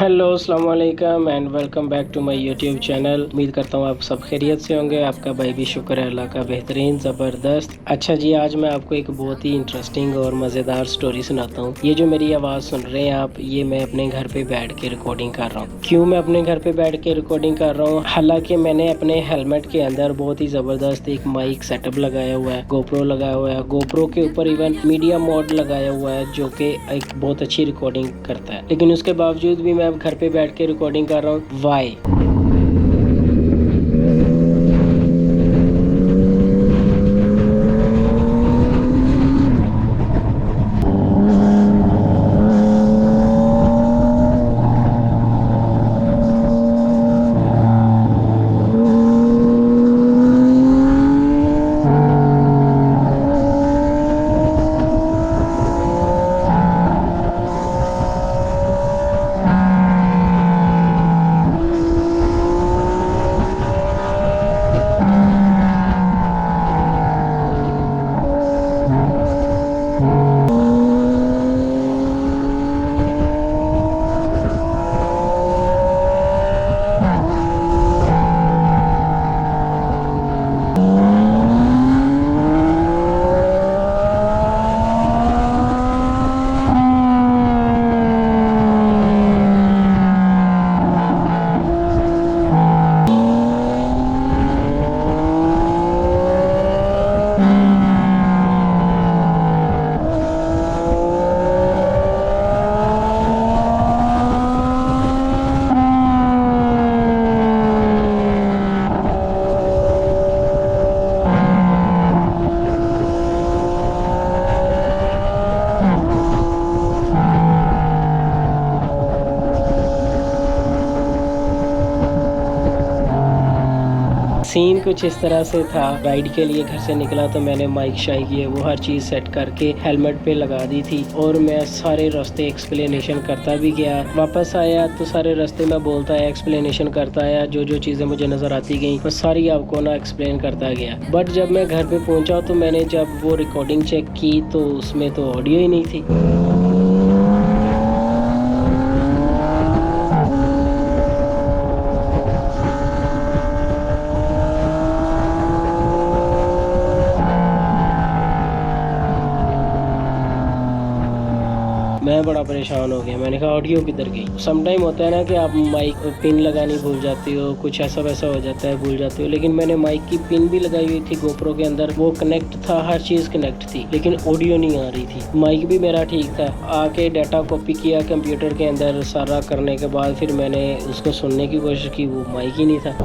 Hello अस्सलाम वालेकुम and welcome back to my YouTube channel. उम्मीद करता हूँ आप सब खैरियत से होंगे। आपका भाई भी शुक्र है अल्लाह का, बेहतरीन ज़बरदस्त। अच्छा जी, आज मैं आपको एक बहुत ही इंटरेस्टिंग और मज़ेदार स्टोरी सुनाता हूँ। ये जो मेरी आवाज़ सुन रहे हैं आप, ये मैं अपने घर पे बैठ के रिकॉर्डिंग कर रहा हूँ। क्यों मैं अपने घर पे बैठ के रिकॉर्डिंग कर रहा हूँ? हालांकि मैंने अपने हेलमेट के अंदर बहुत ही ज़बरदस्त एक माइक सेटअप लगाया हुआ है, गोप्रो लगाया हुआ है। गोप्रो के ऊपर इवन मीडिया मोड लगाया हुआ है जो कि एक बहुत अच्छी रिकॉर्डिंग करता है, लेकिन उसके बावजूद भी मैं अब घर पे बैठ के रिकॉर्डिंग कर रहा हूँ। वाई? सीन कुछ इस तरह से था। राइड के लिए घर से निकला तो मैंने माइक शाई किए, वो हर चीज़ सेट करके हेलमेट पे लगा दी थी और मैं सारे रास्ते एक्सप्लेनेशन करता भी गया। वापस आया तो सारे रास्ते में बोलता है, एक्सप्लेनेशन करता आया। जो जो चीज़ें मुझे नज़र आती गई मैं सारी आपको ना एक्सप्लेन करता गया। बट जब मैं घर पे पहुंचा तो मैंने जब वो रिकॉर्डिंग चेक की तो उसमें तो ऑडियो ही नहीं थी। मैं बड़ा परेशान हो गया। मैंने कहा ऑडियो किधर गई? सम टाइम होता है ना कि आप माइक पिन लगानी भूल जाती हो, कुछ ऐसा वैसा हो जाता है, भूल जाती हो। लेकिन मैंने माइक की पिन भी लगाई हुई थी गोप्रो के अंदर, वो कनेक्ट था, हर चीज़ कनेक्ट थी, लेकिन ऑडियो नहीं आ रही थी। माइक भी मेरा ठीक था। आके डाटा कॉपी किया कंप्यूटर के अंदर, सारा करने के बाद फिर मैंने उसको सुनने की कोशिश की, वो माइक ही नहीं था।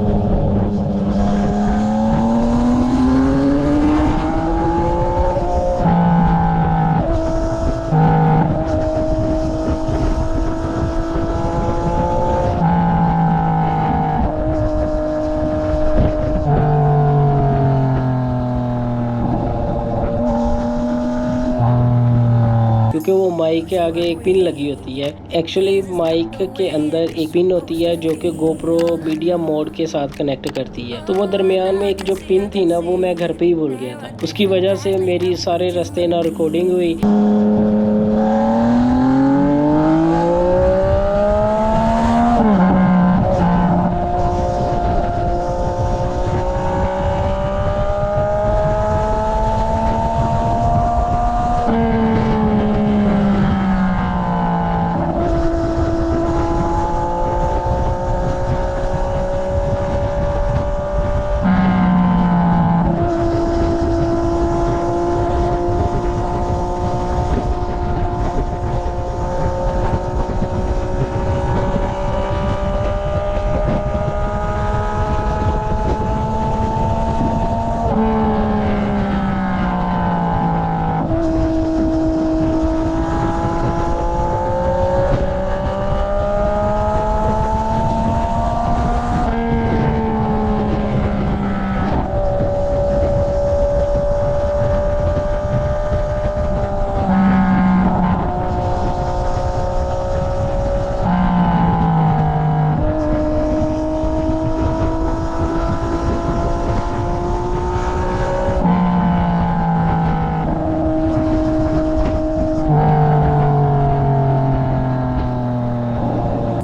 क्योंकि वो माइक के आगे एक पिन लगी होती है। एक्चुअली माइक के अंदर एक पिन होती है जो कि गोप्रो मीडिया मोड के साथ कनेक्ट करती है। तो वो दरमियान में एक जो पिन थी ना, वो मैं घर पे ही भूल गया था। उसकी वजह से मेरी सारे रास्ते ना रिकॉर्डिंग हुई।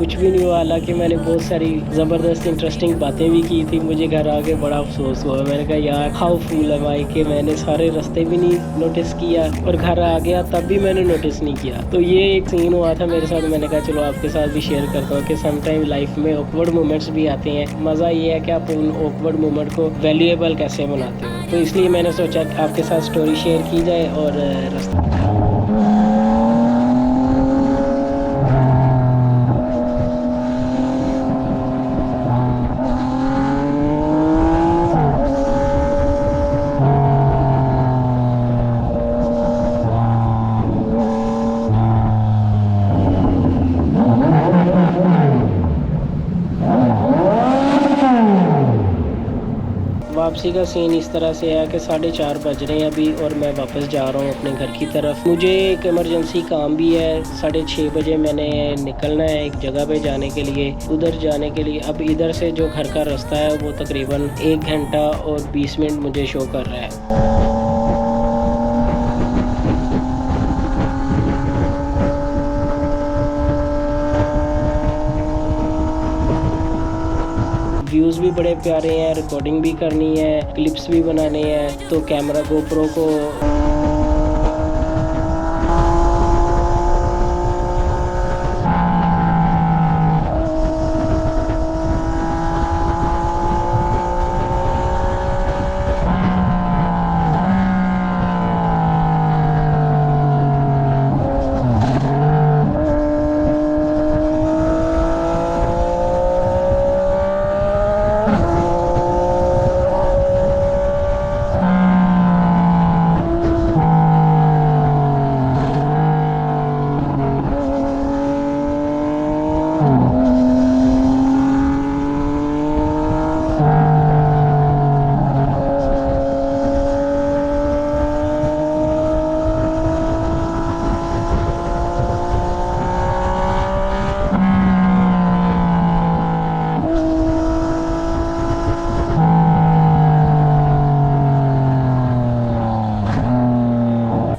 कुछ भी नहीं हुआ, हालांकि मैंने बहुत सारी ज़बरदस्त इंटरेस्टिंग बातें भी की थी। मुझे घर आके बड़ा अफसोस हुआ। मैंने कहा यार हाउ फूल है भाई कि मैंने सारे रास्ते भी नहीं नोटिस किया और घर आ गया तब भी मैंने नोटिस नहीं किया। तो ये एक सीन हुआ था मेरे साथ। मैंने कहा चलो आपके साथ भी शेयर करता हूँ कि समटाइम लाइफ में ऑकवर्ड मोमेंट्स भी आते हैं। मज़ा ये है कि आप उन ऑकवर्ड मोमेंट को वैल्यूएबल कैसे बनाते हो। तो इसलिए मैंने सोचा आपके साथ स्टोरी शेयर की जाए और रास्ता वापसी का सीन इस तरह से है कि 4:30 बज रहे हैं अभी और मैं वापस जा रहा हूँ अपने घर की तरफ। मुझे एक इमरजेंसी काम भी है। 6:30 बजे मैंने निकलना है एक जगह पे जाने के लिए, उधर जाने के लिए। अब इधर से जो घर का रास्ता है वो तकरीबन 1 घंटा और 20 मिनट मुझे शो कर रहा है। व्यूज़ भी बड़े प्यारे हैं, रिकॉर्डिंग भी करनी है, क्लिप्स भी बनाने हैं, तो कैमरा गोप्रो को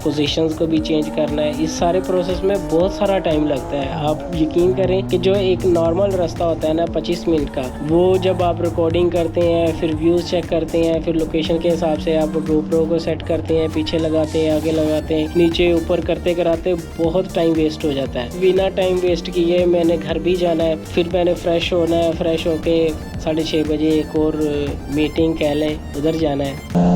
पोजीशंस को भी चेंज करना है। इस सारे प्रोसेस में बहुत सारा टाइम लगता है। आप यकीन करें कि जो एक नॉर्मल रास्ता होता है ना 25 मिनट का, वो जब आप रिकॉर्डिंग करते हैं, फिर व्यूज़ चेक करते हैं, फिर लोकेशन के हिसाब से आप गोप्रो को सेट करते हैं, पीछे लगाते हैं, आगे लगाते हैं, नीचे ऊपर करते कराते बहुत टाइम वेस्ट हो जाता है। बिना टाइम वेस्ट किए मैंने घर भी जाना है, फिर मैंने फ्रेश होना है, फ्रेश होके 6:30 बजे एक और मीटिंग कह लें उधर जाना है।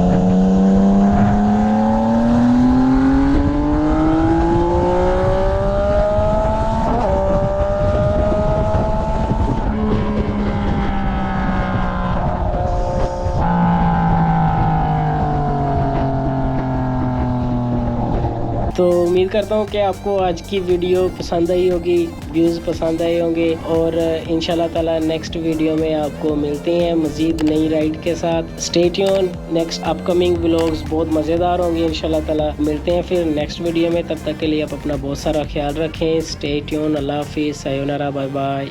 तो उम्मीद करता हूँ कि आपको आज की वीडियो पसंद आई होगी, व्यूज़ पसंद आए होंगे और इंशाल्लाह ताला नेक्स्ट वीडियो में आपको मिलते हैं मज़ीद नई राइड के साथ। Stay tune, next upcoming vlogs बहुत मज़ेदार होंगे इंशाल्लाह ताला। मिलते हैं फिर नेक्स्ट वीडियो में, तब तक के लिए आप अपना बहुत सारा ख्याल रखें। स्टे ट्यून, अल्लाह हाफिज़, सायोनारा, बाय बाय।